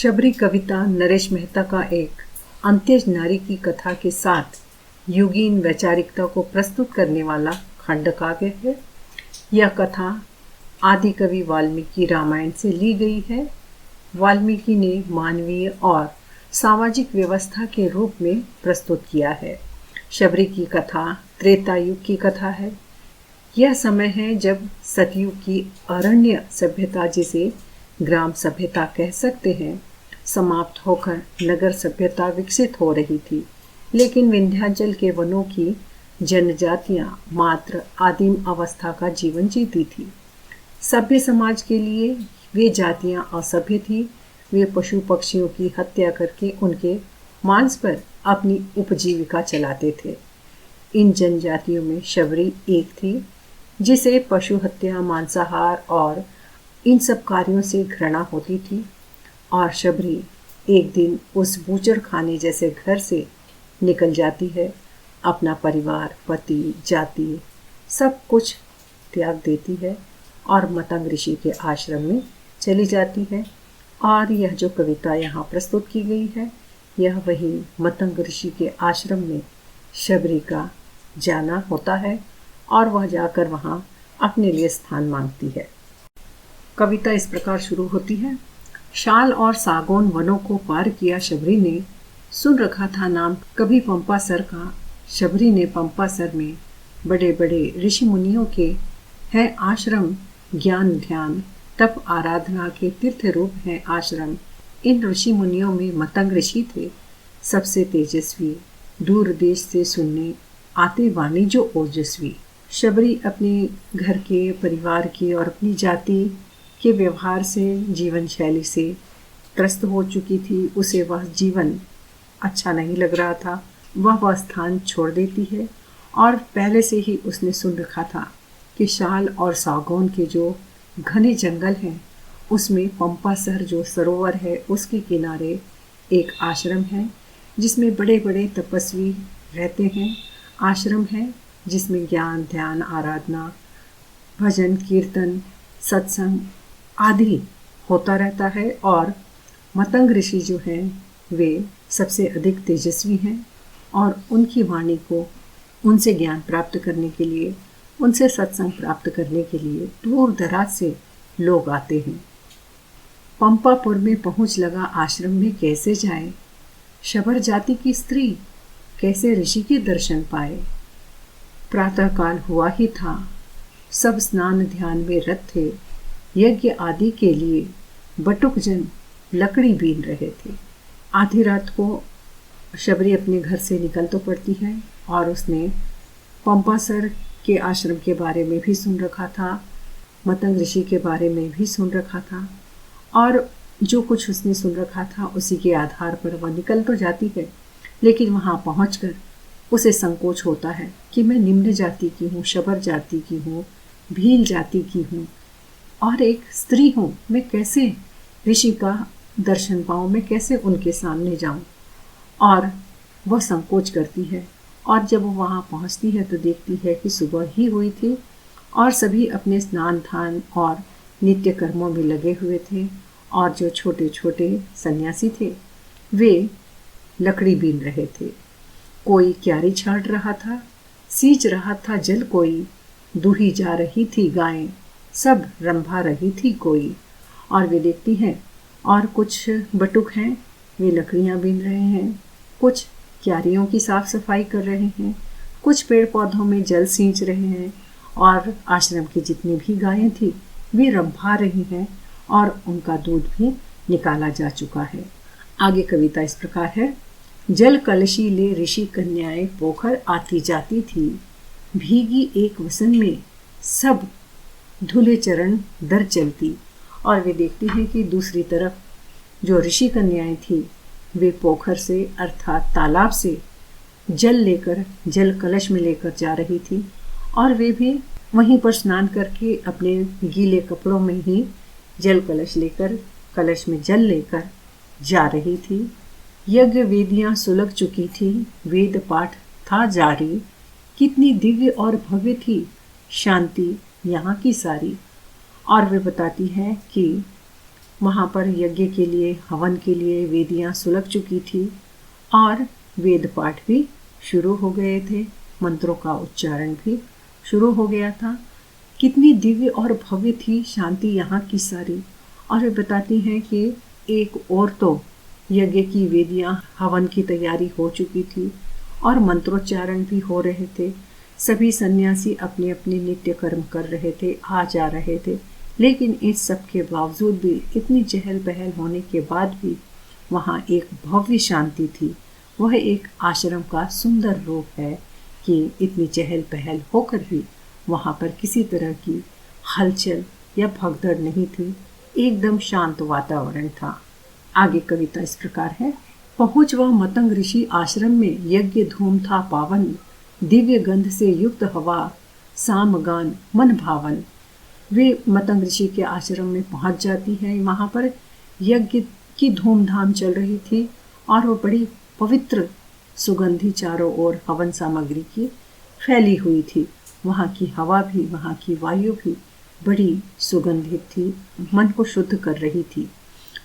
शबरी कविता नरेश मेहता का एक अंत्यज नारी की कथा के साथ युगीन वैचारिकता को प्रस्तुत करने वाला खंड काव्य है। यह कथा आदि कवि वाल्मीकि रामायण से ली गई है। वाल्मीकि ने मानवीय और सामाजिक व्यवस्था के रूप में प्रस्तुत किया है। शबरी की कथा त्रेता युग की कथा है। यह समय है जब सतयुग की अरण्य सभ्यता, जिसे ग्राम सभ्यता कह सकते हैं, समाप्त होकर नगर सभ्यता विकसित हो रही थी। लेकिन विंध्याचल के वनों की जनजातियां मात्र आदिम अवस्था का जीवन जीती थी। सभ्य समाज के लिए वे जातियां असभ्य थी। वे पशु पक्षियों की हत्या करके उनके मांस पर अपनी उपजीविका चलाते थे। इन जनजातियों में शबरी एक थी, जिसे पशु हत्या, मांसाहार और इन सब कार्यों से घृणा होती थी। और शबरी एक दिन उस बूचड़ खाने जैसे घर से निकल जाती है। अपना परिवार, पति, जाति सब कुछ त्याग देती है और मतंग ऋषि के आश्रम में चली जाती है। और यह जो कविता यहाँ प्रस्तुत की गई है, यह वही मतंग ऋषि के आश्रम में शबरी का जाना होता है और वह जाकर वहाँ अपने लिए स्थान मांगती है। कविता इस प्रकार शुरू होती है। शाल और सागौन वनों को पार किया शबरी ने, सुन रखा था नाम कभी पंपासर का। शबरी ने पंपासर में बड़े बड़े ऋषि मुनियों के हैं आश्रम। ज्ञान ध्यान तप आराधना के तीर्थ रूप हैं आश्रम। इन ऋषि मुनियों में मतंग ऋषि थे, सबसे तेजस्वी, दूर देश से सुनने आते वाणी जो ओजस्वी। शबरी अपने घर के, परिवार की और अपनी जाति के व्यवहार से, जीवन शैली से त्रस्त हो चुकी थी। उसे वह जीवन अच्छा नहीं लग रहा था। वह स्थान छोड़ देती है और पहले से ही उसने सुन रखा था कि शाल और सागौन के जो घने जंगल हैं, उसमें पंपासर जो सरोवर है, उसके किनारे एक आश्रम है जिसमें बड़े बड़े तपस्वी रहते हैं। आश्रम है जिसमें ज्ञान ध्यान आराधना, भजन कीर्तन, सत्संग आदि होता रहता है। और मतंग ऋषि जो हैं वे सबसे अधिक तेजस्वी हैं और उनकी वाणी को, उनसे ज्ञान प्राप्त करने के लिए, उनसे सत्संग प्राप्त करने के लिए दूर दराज से लोग आते हैं। पंपापुर में पहुंच लगा आश्रम में कैसे जाए, शबर जाति की स्त्री कैसे ऋषि के दर्शन पाए। प्रातःकाल हुआ ही था, सब स्नान ध्यान में रत थे। यज्ञ आदि के लिए बटुक जन लकड़ी बीन रहे थे। आधी रात को शबरी अपने घर से निकल तो पड़ती है और उसने पंपासर के आश्रम के बारे में भी सुन रखा था, मतंग ऋषि के बारे में भी सुन रखा था। और जो कुछ उसने सुन रखा था उसी के आधार पर वह निकल तो जाती है। लेकिन वहाँ पहुँचकर उसे संकोच होता है कि मैं निम्न जाति की हूँ, शबर जाति की हूँ, भील जाति की हूँ और एक स्त्री हूँ। मैं कैसे ऋषि का दर्शन पाऊँ, मैं कैसे उनके सामने जाऊँ। और वह संकोच करती है। और जब वो वहाँ पहुँचती है तो देखती है कि सुबह ही हुई थी और सभी अपने स्नान ध्यान और नित्य कर्मों में लगे हुए थे। और जो छोटे छोटे सन्यासी थे वे लकड़ी बीन रहे थे। कोई क्यारी छाट रहा था, सींच रहा था जल कोई, दूही जा रही थी गायें, सब रंभा रही थी कोई। और वे देखती हैं और कुछ बटुक हैं, वे लकड़ियाँ बीन रहे हैं, कुछ क्यारियों की साफ सफाई कर रहे हैं, कुछ पेड़ पौधों में जल सींच रहे हैं। और आश्रम की जितनी भी गायें थी वे रंभा रही हैं और उनका दूध भी निकाला जा चुका है। आगे कविता इस प्रकार है। जल कलशी ले ऋषि कन्याएं पोखर आती जाती थी, भीगी एक वसन में सब धुले चरण दर चलती। और वे देखती हैं कि दूसरी तरफ जो ऋषि कन्याएं थी वे पोखर से अर्थात तालाब से जल लेकर, जल कलश में लेकर जा रही थी। और वे भी वहीं पर स्नान करके अपने गीले कपड़ों में ही जल कलश लेकर, कलश में जल लेकर जा रही थी। यज्ञ वेदियाँ सुलग चुकी थी, वेद पाठ था जारी। कितनी दिव्य और भव्य थी शांति यहाँ की सारी। और वे बताती हैं कि वहाँ पर यज्ञ के लिए, हवन के लिए वेदियाँ सुलग चुकी थी और वेद पाठ भी शुरू हो गए थे, मंत्रों का उच्चारण भी शुरू हो गया था। कितनी दिव्य और भव्य थी शांति यहाँ की सारी। और वे बताती हैं कि एक और तो यज्ञ की वेदियाँ, हवन की तैयारी हो चुकी थी और मंत्रोच्चारण भी हो रहे थे। सभी सन्यासी अपने अपने नित्य कर्म कर रहे थे, आ जा रहे थे। लेकिन इस सब के बावजूद भी, इतनी चहल पहल होने के बाद भी वहाँ एक भव्य शांति थी। वह एक आश्रम का सुंदर रूप है कि इतनी चहल पहल होकर भी वहाँ पर किसी तरह की हलचल या भगदड़ नहीं थी। एकदम शांत वातावरण था। आगे कविता इस प्रकार है। पहुँच वह मतंग ऋषि आश्रम में, यज्ञ धूम था पावन, दिव्य गंध से युक्त हवा, साम गान मन भावन। वे मतंग ऋषि के आश्रम में पहुँच जाती है। वहाँ पर यज्ञ की धूमधाम चल रही थी और वो बड़ी पवित्र सुगंधी चारों ओर हवन सामग्री की फैली हुई थी। वहाँ की हवा भी, वहाँ की वायु भी बड़ी सुगंधित थी, मन को शुद्ध कर रही थी।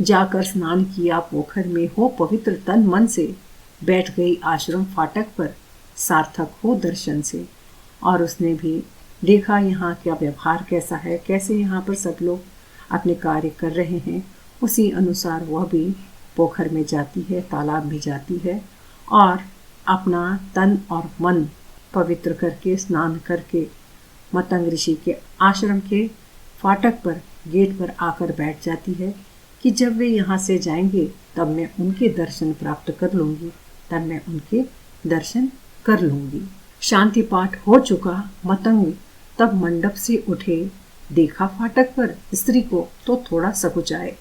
जाकर स्नान किया पोखर में, हो पवित्र तन मन से, बैठ गई आश्रम फाटक पर, सार्थक हो दर्शन से। और उसने भी देखा यहाँ का व्यवहार कैसा है, कैसे यहाँ पर सब लोग अपने कार्य कर रहे हैं। उसी अनुसार वह भी पोखर में जाती है, तालाब में जाती है और अपना तन और मन पवित्र करके, स्नान करके मतंग ऋषि के आश्रम के फाटक पर, गेट पर आकर बैठ जाती है कि जब वे यहाँ से जाएंगे तब मैं उनके दर्शन प्राप्त कर लूँगी, तब मैं उनके दर्शन कर लूँगी। शांति पाठ हो चुका। मतंग तब मंडप से उठे, देखा फाटक पर स्त्री को तो थोड़ा सकुचाए।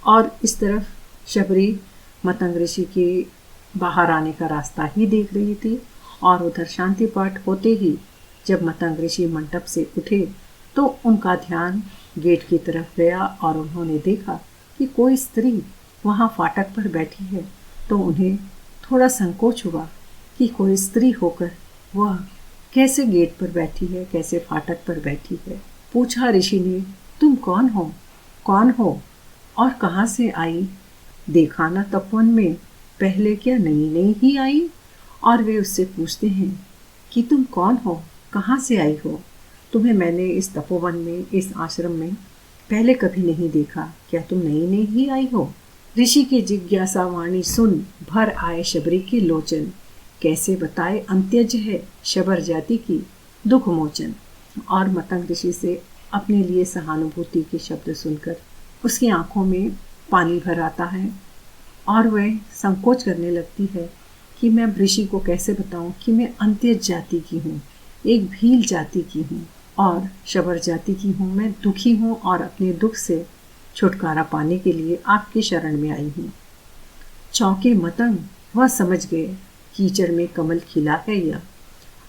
और इस तरफ शबरी मतंग ऋषि के बाहर आने का रास्ता ही देख रही थी और उधर शांति पाठ होते ही जब मतंग ऋषि मंडप से उठे तो उनका ध्यान गेट की तरफ गया और उन्होंने देखा कि कोई स्त्री वहाँ फाटक पर बैठी है। तो उन्हें थोड़ा संकोच हुआ कि कोई स्त्री होकर वह कैसे गेट पर बैठी है, कैसे फाटक पर बैठी है। पूछा ऋषि ने, तुम कौन हो, कौन हो और कहाँ से आई? देखा ना तपोवन में, पहले क्या नई नई ही आई? और वे उससे पूछते हैं कि तुम कौन हो, कहाँ से आई हो? तुम्हें मैंने इस तपोवन में, इस आश्रम में पहले कभी नहीं देखा, क्या तुम नई नई ही आई हो? ऋषि की जिज्ञासा वाणी सुन भर आए शबरी के लोचन, कैसे बताए अंत्यज है शबर जाति की दुख मोचन। और मतंग ऋषि से अपने लिए सहानुभूति के शब्द सुनकर उसकी आंखों में पानी भर आता है और वह संकोच करने लगती है कि मैं ऋषि को कैसे बताऊं कि मैं अंत्यज जाति की हूँ, एक भील जाति की हूँ और शबर जाति की हूँ। मैं दुखी हूँ और अपने दुख से छुटकारा पाने के लिए आपकी शरण में आई हूँ। चौंके मतंग, वह समझ गए कीचड़ में कमल खिला है यह।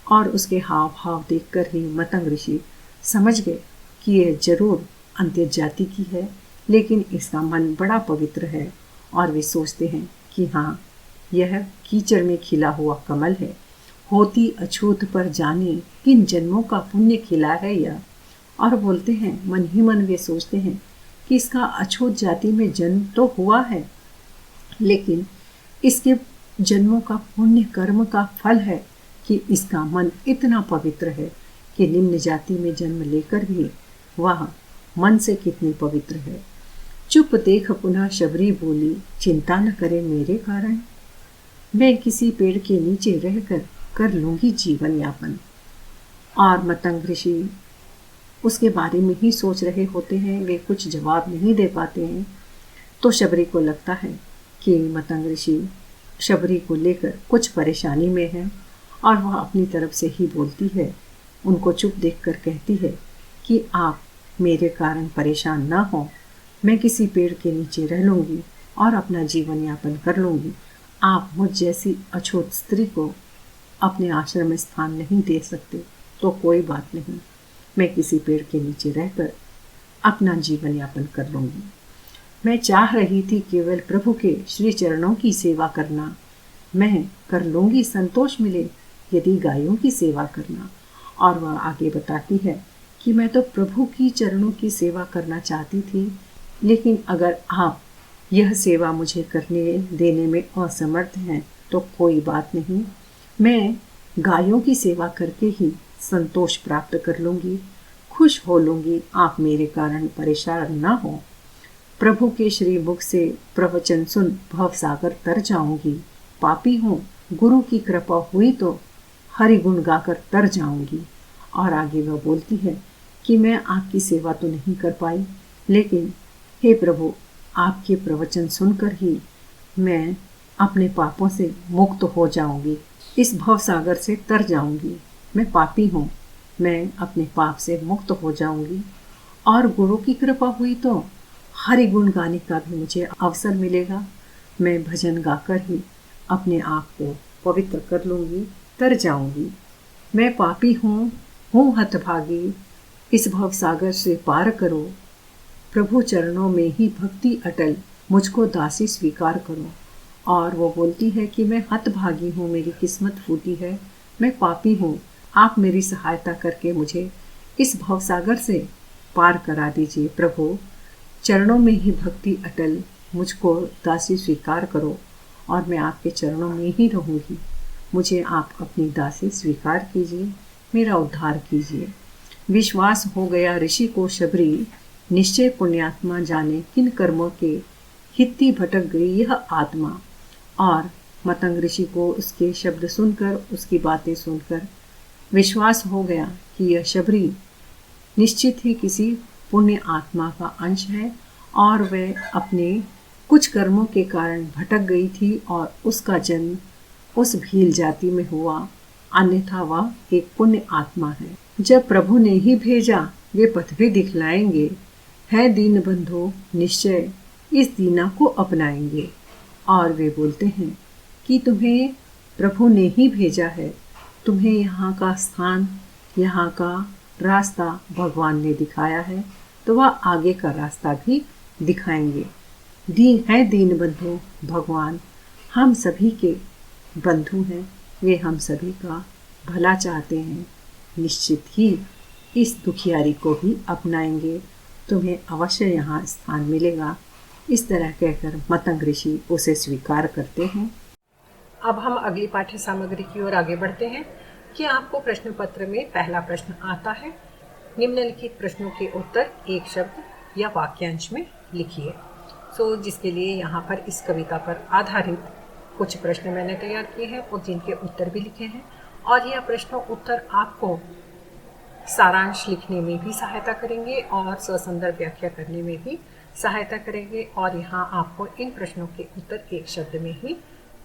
और उसके हाव भाव देखकर ही मतंग ऋषि समझ गए कि यह जरूर अंत्यज जाति की है, लेकिन इसका मन बड़ा पवित्र है। और वे सोचते हैं कि हाँ, यह कीचड़ में खिला हुआ कमल है, होती अछूत पर जाने किन जन्मों का पुण्य खिला है यह। और बोलते हैं, मन ही मन वे सोचते हैं कि इसका अछूत जाति में जन्म तो हुआ है, लेकिन इसके जन्मों का पुण्य कर्म का फल है कि इसका मन इतना पवित्र है कि निम्न जाति में जन्म लेकर भी वह मन से कितनी पवित्र है। चुप देख पुनः शबरी बोली, चिंता न करे मेरे कारण, मैं किसी पेड़ के नीचे रहकर कर लूंगी जीवन यापन। और मतंग ऋषि उसके बारे में ही सोच रहे होते हैं, वे कुछ जवाब नहीं दे पाते हैं। तो शबरी को लगता है कि मतंग ऋषि शबरी को लेकर कुछ परेशानी में है और वह अपनी तरफ से ही बोलती है। उनको चुप देखकर कहती है कि आप मेरे कारण परेशान ना हो, मैं किसी पेड़ के नीचे रह लूँगी और अपना जीवन यापन कर लूँगी। आप मुझ जैसी अछूत स्त्री को अपने आश्रम में स्थान नहीं दे सकते तो कोई बात नहीं, मैं किसी पेड़ के नीचे रहकर अपना जीवन यापन कर लूँगी। मैं चाह रही थी केवल प्रभु के श्री चरणों की सेवा करना, मैं कर लूँगी, संतोष मिले यदि गायों की सेवा करना। और वह आगे बताती है कि मैं तो प्रभु की चरणों की सेवा करना चाहती थी, लेकिन अगर आप यह सेवा मुझे करने देने में असमर्थ हैं तो कोई बात नहीं, मैं गायों की सेवा करके ही संतोष प्राप्त कर लूँगी, खुश हो लूँगी। आप मेरे कारण परेशान न हो। प्रभु के श्री मुख से प्रवचन सुन भवसागर तर जाऊंगी। पापी हूँ, गुरु की कृपा हुई तो हरि गुण गाकर तर जाऊंगी। और आगे वह बोलती है कि मैं आपकी सेवा तो नहीं कर पाई, लेकिन हे प्रभु, आपके प्रवचन सुनकर ही मैं अपने पापों से मुक्त हो जाऊंगी, इस भवसागर से तर जाऊंगी। मैं पापी हूँ, मैं अपने पाप से मुक्त हो जाऊंगी और गुरु की कृपा हुई तो हरि गुण गाने का भी मुझे अवसर मिलेगा। मैं भजन गाकर ही अपने आप को पवित्र कर लूँगी, तर जाऊँगी। मैं पापी हूँ हतभागी, इस भवसागर से पार करो। प्रभु चरणों में ही भक्ति अटल, मुझको दासी स्वीकार करो। और वो बोलती है कि मैं हतभागी हूँ, मेरी किस्मत फूटी है, मैं पापी हूँ, आप मेरी सहायता करके मुझे इस भवसागर से पार करा दीजिए। प्रभु चरणों में ही भक्ति अटल, मुझको दासी स्वीकार करो और मैं आपके चरणों में ही रहूँगी। मुझे आप अपनी दासी स्वीकार कीजिए, मेरा उद्धार कीजिए। विश्वास हो गया ऋषि को शबरी, निश्चय पुण्यात्मा जाने किन कर्मों के हित्ती भटक गई यह आत्मा। और मतंग ऋषि को उसके शब्द सुनकर, उसकी बातें सुनकर विश्वास हो गया कि यह शबरी निश्चित ही किसी पुण्य आत्मा का अंश है और वह अपने कुछ कर्मों के कारण भटक गई थी और उसका जन्म उस भील जाति में हुआ, अन्यथा वह एक पुण्य आत्मा है। जब प्रभु ने ही भेजा वे पथ भी दिखलाएंगे, है दीन बंधु निश्चय इस दीना को अपनाएंगे। और वे बोलते हैं कि तुम्हें प्रभु ने ही भेजा है, तुम्हें यहाँ का स्थान, यहाँ का रास्ता भगवान ने दिखाया है, तो वह आगे का रास्ता भी दिखाएंगे। दीन बंधु भगवान हम सभी के बंधु हैं, वे हम सभी का भला चाहते हैं, निश्चित ही इस दुखियारी को भी अपनाएंगे, तुम्हें अवश्य यहाँ स्थान मिलेगा। इस तरह कहकर मतंग ऋषि उसे स्वीकार करते हैं। अब हम अगली पाठ्य सामग्री की ओर आगे बढ़ते हैं कि आपको प्रश्न पत्र में पहला प्रश्न आता है। निम्नलिखित प्रश्नों के उत्तर एक शब्द या वाक्यांश में लिखिए। जिसके लिए यहाँ पर इस कविता पर आधारित कुछ प्रश्न मैंने तैयार किए हैं और जिनके उत्तर भी लिखे हैं। और यह प्रश्न उत्तर आपको सारांश लिखने में भी सहायता करेंगे और ससंदर्भ व्याख्या करने में भी सहायता करेंगे। और यहाँ आपको इन प्रश्नों के उत्तर एक शब्द में ही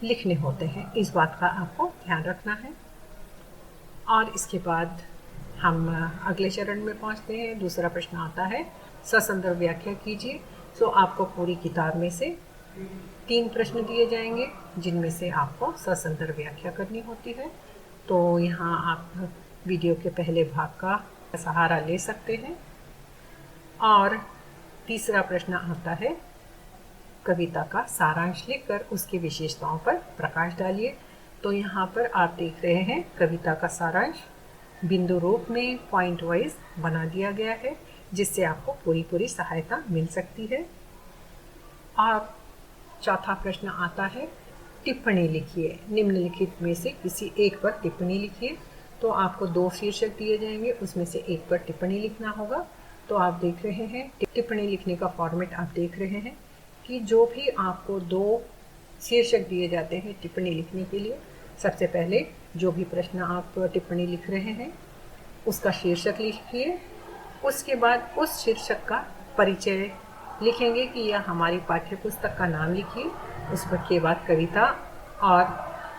लिखने होते हैं, इस बात का आपको ध्यान रखना है। और इसके बाद हम अगले चरण में पहुँचते हैं। दूसरा प्रश्न आता है ससंदर्भ व्याख्या कीजिए। आपको पूरी किताब में से 3 प्रश्न दिए जाएंगे जिनमें से आपको ससंदर्भ व्याख्या करनी होती है। तो यहाँ आप वीडियो के पहले भाग का सहारा ले सकते हैं। और तीसरा प्रश्न आता है कविता का सारांश लिखकर उसकी विशेषताओं पर प्रकाश डालिए। तो यहाँ पर आप देख रहे हैं कविता का सारांश बिंदु रूप में पॉइंट वाइज बना दिया गया है, जिससे आपको पूरी सहायता मिल सकती है। और चौथा प्रश्न आता है टिप्पणी लिखिए। निम्नलिखित में से किसी एक पर टिप्पणी लिखिए। तो आपको 2 शीर्षक दिए जाएंगे, उसमें से एक पर टिप्पणी लिखना होगा। तो आप देख रहे हैं टिप्पणी लिखने का फॉर्मेट आप देख रहे हैं कि जो भी आपको 2 शीर्षक दिए जाते हैं टिप्पणी लिखने के लिए, सबसे पहले जो भी प्रश्न आप टिप्पणी लिख रहे हैं उसका शीर्षक लिखिए। उसके बाद उस शीर्षक का परिचय लिखेंगे कि यह हमारी पाठ्य पुस्तक का नाम लिखिए। उसके बाद कविता और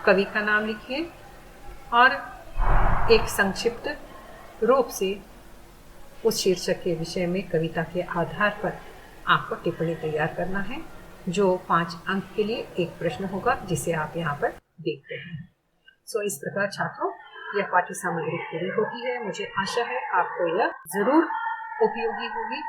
कवि का नाम लिखिए और एक संक्षिप्त रूप से उस शीर्षक के विषय में कविता के आधार पर आपको टिप्पणी तैयार करना है, जो 5 अंक के लिए एक प्रश्न होगा जिसे आप यहाँ पर देख रहे हैं। इस प्रकार छात्रों यह पाठ्य सामग्री पूरी होती है। मुझे आशा है आपको यह जरूर उपयोगी होगी।